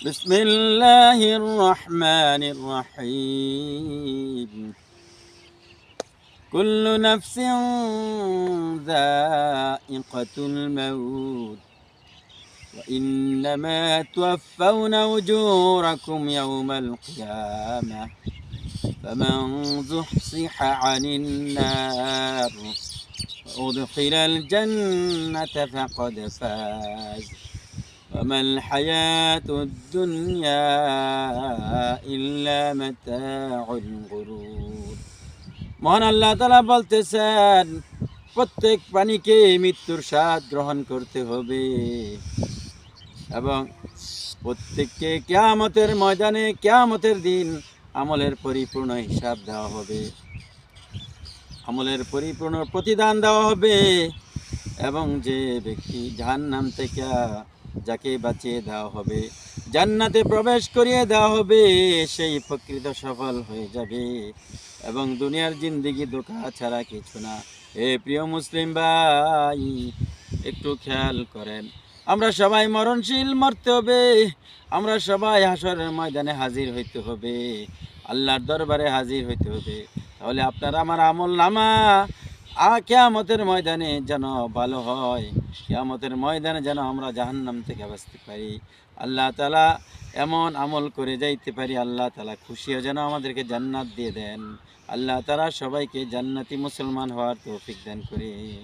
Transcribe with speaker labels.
Speaker 1: بسم الله الرحمن الرحيم كل نفس ذائقة الموت وإنما توفون أجوركم يوم القيامة فمن زحزح عن النار وأدخل الجنة فقد فاز وما الحياة الدنيا إلا متاع الغرور। মহান আল্লাহ তাআলা বলতেছেন, প্রত্যেক প্রাণীকে মৃত্যুর স্বাদ গ্রহণ করতে হবে এবং প্রত্যেককে কিয়ামতের ময়দানে, কিয়ামতের দিন আমলের পরিপূর্ণ হিসাব দেওয়া হবে, আমলের পরিপূর্ণ প্রতিদান দেওয়া হবে। এবং যে ব্যক্তি জাহান্নাম থেকে যাকে বাঁচিয়ে দেওয়া হবে, জান্নাতে প্রবেশ করিয়ে দেওয়া হবে, সেই প্রকৃত সফল হয়ে যাবে এবং দুনিয়ার জিন্দেগি ধোঁকা ছাড়া কিছু না। এ প্রিয় মুসলিম ভাই, একটু খেয়াল করেন, আমরা সবাই মরণশীল, মরতে হবে। আমরা সবাই হাসরের ময়দানে হাজির হইতে হবে, আল্লাহর দরবারে হাজির হইতে হবে। তাহলে আপনার আমার আমল নামা কিয়ামতের ময়দানে যেন ভালো হয়, কিয়ামতের ময়দানে যেন আমরা জাহান্নাম থেকে বাঁচতে পারি, আল্লাহ তাআলা এমন আমল করে যাইতে পারি, আল্লাহ তাআলা খুশিও যেন আমাদেরকে জান্নাত দিয়ে দেন। আল্লাহ তাআলা সবাইকে জান্নাতি মুসলমান হওয়ার তৌফিক দান করেন।